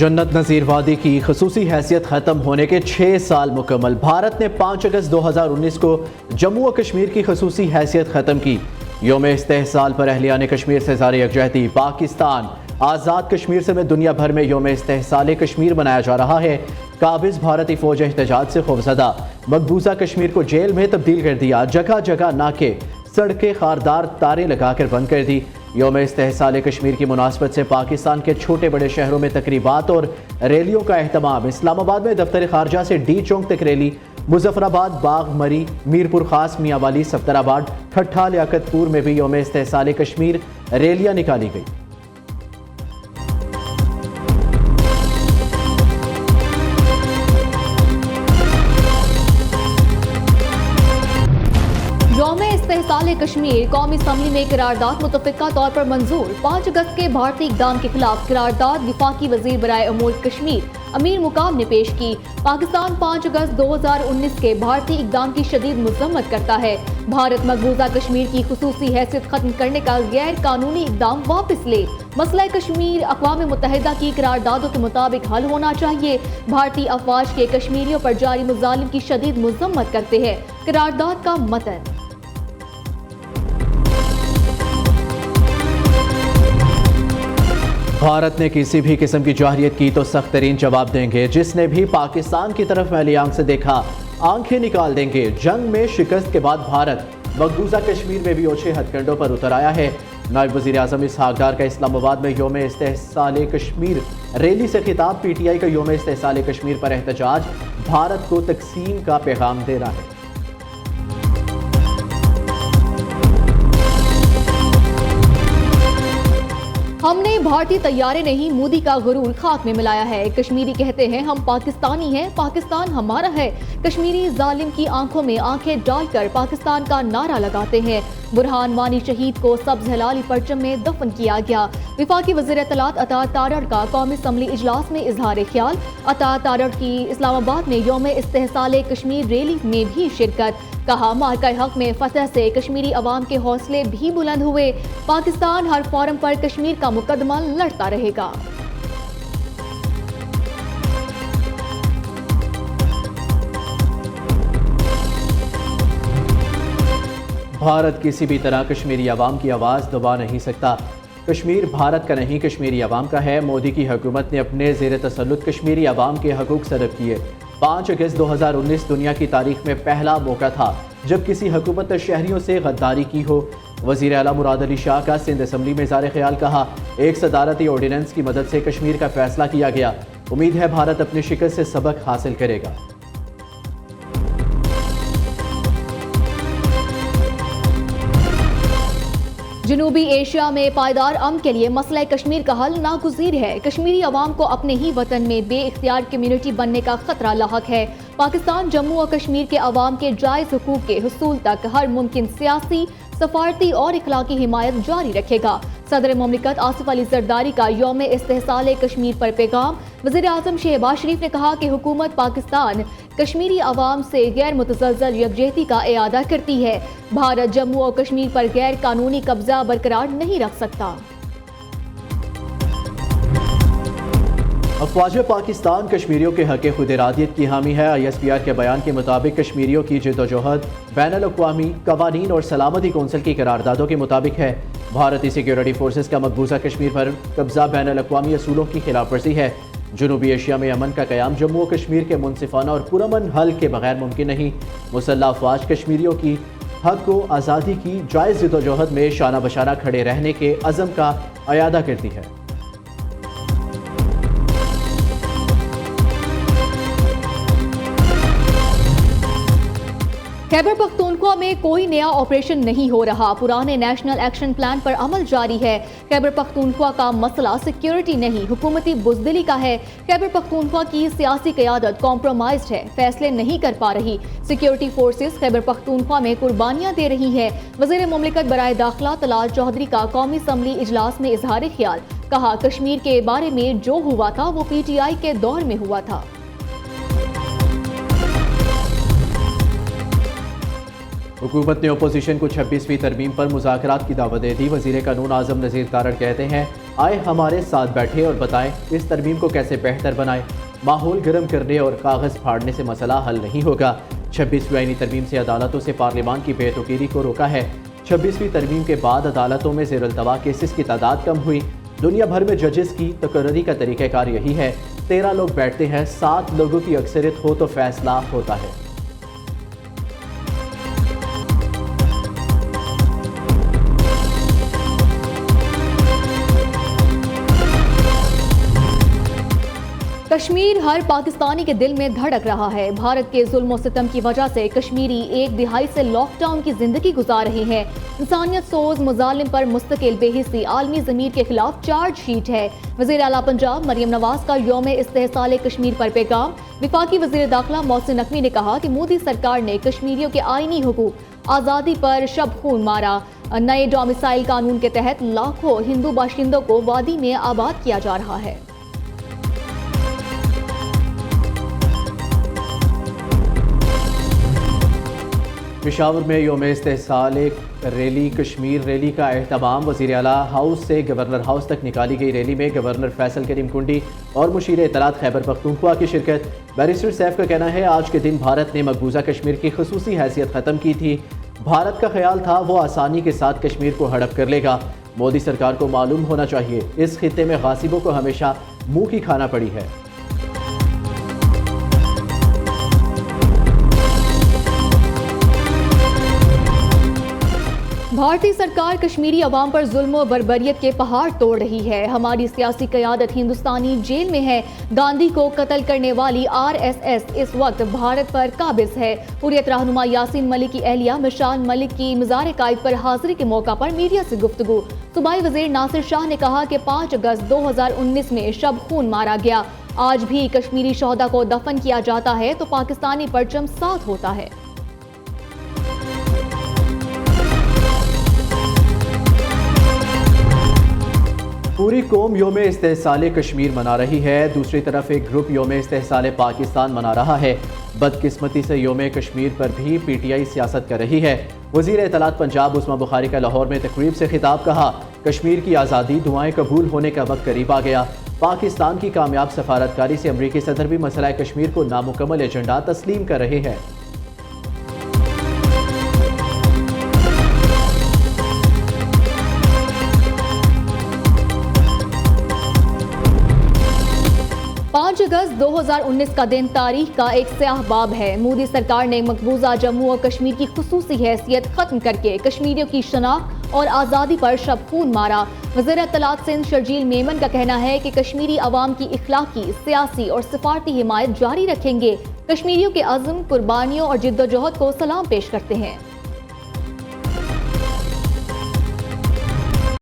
जन्नत नज़ीर वादी की खसूसी हैसियत ख़त्म होने के 6 साल मुकम्मल। भारत ने 5 अगस्त 2019 को जम्मू और कश्मीर की खसूसी हैसियत ख़त्म की। योम इस्तेहसाल पर अहलियान कश्मीर से ज़ारी यकजहती। पाकिस्तान आज़ाद कश्मीर समेत दुनिया भर में योम इस्तेहसाल कश्मीर मनाया जा रहा है। काबिज भारतीय फ़ौज एहतजाज से खौफज़दा, मकबूजा कश्मीर को जेल में तब्दील कर दिया। जगह जगह नाके, सड़कें खारदार तारें लगाकर बंद कर दी। योम इस्तेहसाल कश्मीर की मुनासबत से पाकिस्तान के छोटे बड़े शहरों में तकरीबात और रैलियों का अहतमाम। इस्लामाबाद में दफ्तर खारजा से डी चौक तक रैली, मुजफ्फराबाद, बाग, मरी, मीरपुर खास, मियांवाली, सफदराबाद, ठट्ठा, लियाकतपुर में भी योम इस्तेहसाल कश्मीर रैलियां निकाली गई। यौम इस्तेहसाल कश्मीर कौमी असम्बली में करारदाद मुतफ़िका तौर पर मंजूर। 5 अगस्त के भारतीय इक़दाम के खिलाफ करारदाद वफाकी वज़ीर बराए उमूर कश्मीर अमीर मुकाम ने पेश की। पाकिस्तान 5 अगस्त 2019 के भारतीय इक़दाम की शदीद मज़म्मत करता है। भारत मकबूजा कश्मीर की खुसूसी हैसियत खत्म करने का गैर कानूनी इक़दाम वापस ले। मसला कश्मीर अक़वाम मुत्तहिदा की करारदादों के मुताबिक हल होना चाहिए। भारतीय अफवाज के कश्मीरियों पर जारी मुज़ालिम की शदीद मज़म्मत करते हैं। करारदाद का मतन। भारत ने किसी भी किस्म की जाहिरियत की तो सख्त तरीन जवाब देंगे। जिसने भी पाकिस्तान की तरफ मैली आंख से देखा, आंखें निकाल देंगे। जंग में शिकस्त के बाद भारत मकबूजा कश्मीर में भी ओछे हथकंडों पर उतर आया है। नायब वज़ीर आज़म इसहाक डार का इस्लामाबाद में योम इस्तेहसाल कश्मीर रैली से खिताब। PTI का योम इस्तेहसाल कश्मीर पर एहतजाज भारत को तकसीम का पैगाम दे रहा है। हमने भारतीय तैयारे नहीं, मोदी का गुरूर खाक में मिलाया है। कश्मीरी कहते हैं हम पाकिस्तानी हैं, पाकिस्तान हमारा है। कश्मीरी जालिम की आंखों में आंखें डालकर पाकिस्तान का नारा लगाते हैं। बुरहान वानी शहीद को सब्ज हिलाली परचम में दफन किया गया। वफाकी वज़ीर इत्तलात अता तारड़ का कौमी असम्बली इजलास में इजहार ख्याल। अता तारड़ की इस्लामाबाद में योम इस्तेहसाल कश्मीर रैली में भी शिरकत। कहा मार्का हक में फतह से कश्मीरी अवाम के हौसले भी बुलंद हुए। पाकिस्तान हर फोरम पर कश्मीर का मुकदमा लड़ता रहेगा। भारत किसी भी तरह कश्मीरी अवाम की आवाज़ दबा नहीं सकता। कश्मीर भारत का नहीं, कश्मीरी अवाम का है। मोदी की हुकूमत ने अपने ज़ेर तसल्लुत कश्मीरी अवाम के हकूक़ सल्ब किए। 5 अगस्त 2019 दुनिया की तारीख में पहला मौका था जब किसी हुकूमत ने शहरियों से गद्दारी की हो। वज़ीर आला मुराद अली शाह का सिंध असम्बली में इज़हार ख्याल। कहा एक सदारती ऑर्डिनेंस की मदद से कश्मीर का फैसला किया गया। उम्मीद है भारत अपनी शिकस्त से सबक हासिल करेगा। जनूबी एशिया में पायदार अमन के लिए मसला कश्मीर का हल नागुज़ीर है। कश्मीरी अवाम को अपने ही वतन में बेइख्तियार कम्युनिटी बनने का खतरा लाहक है। पाकिस्तान जम्मू और कश्मीर के अवाम के जायज़ हुकूक के हुसूल तक हर मुमकिन सियासी, सफारती और इखलाकी हिमायत जारी रखेगा। सदर मुमलिकत आसिफ अली जरदारी का योम इस्तेहसाल कश्मीर पर पैगाम। वज़ीर आज़म शहबाज शरीफ ने कहा कि हुकूमत पाकिस्तान कश्मीरी अवाम से गैर मुतज़लज़ल यकजहती का इआदा करती है। भारत जम्मू और कश्मीर पर गैर कानूनी कब्जा बरकरार नहीं रख सकता। अफवाज पाकिस्तान कश्मीरियों के हक़ खुद इरादियत की हामी है। ISPR के बयान के मुताबिक कश्मीरियों की जद्दोजहद बैनुल-अक़वामी कवानीन और सलामती कौंसिल की करारदादों के मुताबिक है। भारतीय सिक्योरिटी फोर्सेस का मकबूजा कश्मीर पर कब्जा बैनुल-अक़वामी असूलों की खिलाफ वर्जी है। जनूबी एशिया में अमन का क़याम जम्मू और कश्मीर के मुनसिफाना और पुरअमन हल के बगैर मुमकिन नहीं। मुसल्लह अफवाज कश्मीरियों की हक को आज़ादी की जायज़ जद्दोजहद में शाना बशाना खड़े रहने के अज़म का अयादा करती है। खैबर पख्तूनख्वा में कोई नया ऑपरेशन नहीं हो रहा। पुराने नेशनल एक्शन प्लान पर अमल जारी है। खैबर पख्तूनख्वा का मसला सिक्योरिटी नहीं, हुकूमती बुज़दिली का है। खैबर पख्तूनख्वा की सियासी क़यादत कॉम्प्रोमाइज्ड है, फैसले नहीं कर पा रही। सिक्योरिटी फोर्सेस खैबर पख्तूनख्वा में कुर्बानियां दे रही हैं। वज़ीर मुमलिकत बराए दाखिला तलाल चौधरी का कौमी असम्बली इजलास में इजहार ख्याल। कहा कश्मीर के बारे में जो हुआ था वो PTI के दौर में हुआ था। हुकूमत ने अपोजिशन को 26वीं तरमीम पर मुज़ाकरात की दावत दे दी। वज़ीर कानून आज़म नज़ीर तारड़ कहते हैं آئے ہمارے ساتھ بیٹھے اور بتائیں اس ترمیم کو کیسے بہتر بنائیں۔ ماحول گرم کرنے اور کاغذ پھاڑنے سے مسئلہ حل نہیں ہوگا۔ 26ویں آئینی ترمیم سے عدالتوں سے پارلیمان کی بے توقیری کو روکا ہے۔ 26ویں ترمیم کے بعد عدالتوں میں زیر التوا کیسز کی تعداد کم ہوئی۔ دنیا بھر میں ججز کی تقرری کا طریقہ کار یہی ہے، 13 لوگ بیٹھتے ہیں، 7 لوگوں کی اکثریت ہو تو فیصلہ ہوتا ہے۔ کشمیر ہر پاکستانی کے دل میں دھڑک رہا ہے۔ بھارت کے ظلم و ستم کی وجہ سے کشمیری ایک دہائی سے لاک ڈاؤن کی زندگی گزار رہے ہیں۔ انسانیت سوز مظالم پر مستقل بے حسی عالمی ضمیر کے خلاف چارج شیٹ ہے۔ وزیر اعلیٰ پنجاب مریم نواز کا یوم استحصال کشمیر پر پیغام۔ وفاقی وزیر داخلہ محسن نقوی نے کہا کہ مودی سرکار نے کشمیریوں کے آئینی حقوق آزادی پر شب خون مارا۔ نئے ڈومیسائل قانون کے تحت لاکھوں ہندو باشندوں کو وادی میں آباد کیا جا رہا ہے۔ پشاور میں یوم استحصال ریلی کشمیر ریلی کا اہتمام۔ وزیر اعلیٰ ہاؤس سے گورنر ہاؤس تک نکالی گئی ریلی میں گورنر فیصل کریم کنڈی اور مشیر اطلاعات خیبر پختونخوا کی شرکت۔ بیرسٹر سیف کا کہنا ہے آج کے دن بھارت نے مقبوضہ کشمیر کی خصوصی حیثیت ختم کی تھی۔ بھارت کا خیال تھا وہ آسانی کے ساتھ کشمیر کو ہڑپ کر لے گا۔ مودی سرکار کو معلوم ہونا چاہیے اس خطے میں غاصبوں کو ہمیشہ منہ کی کھانا پڑی ہے۔ بھارتی سرکار کشمیری عوام پر ظلم و بربریت کے پہاڑ توڑ رہی ہے۔ ہماری سیاسی قیادت ہندوستانی جیل میں ہے۔ گاندھی کو قتل کرنے والی RSS اس وقت بھارت پر قابض ہے۔ حریت رہنما یاسین ملک کی اہلیہ مشال ملک کی مزار قائد پر حاضری کے موقع پر میڈیا سے گفتگو۔ صوبائی وزیر ناصر شاہ نے کہا کہ 5 اگست 2019 میں شب خون مارا گیا۔ آج بھی کشمیری شہدا کو دفن کیا جاتا ہے تو پاکستانی پرچم ساتھ ہوتا ہے۔ پوری قوم یوم استحصال کشمیر منا رہی ہے، دوسری طرف ایک گروپ یوم استحصال پاکستان منا رہا ہے۔ بدقسمتی سے یوم کشمیر پر بھی PTI سیاست کر رہی ہے۔ وزیر اطلاعات پنجاب عثمان بخاری کا لاہور میں تقریب سے خطاب، کہا کشمیر کی آزادی دعائیں قبول ہونے کا وقت قریب آ گیا۔ پاکستان کی کامیاب سفارتکاری سے امریکی صدر بھی مسئلہ کشمیر کو نامکمل ایجنڈا تسلیم کر رہے ہیں۔ 5 اگست 2019 کا دن تاریخ کا ایک سیاہ باب ہے۔ مودی سرکار نے مقبوضہ جموں و کشمیر کی خصوصی حیثیت ختم کر کے کشمیریوں کی شناخت اور آزادی پر شب خون مارا۔ وزیر اطلاعات سندھ شرجیل میمن کا کہنا ہے کہ کشمیری عوام کی اخلاقی، سیاسی اور سفارتی حمایت جاری رکھیں گے۔ کشمیریوں کے عزم، قربانیوں اور جدوجہد کو سلام پیش کرتے ہیں۔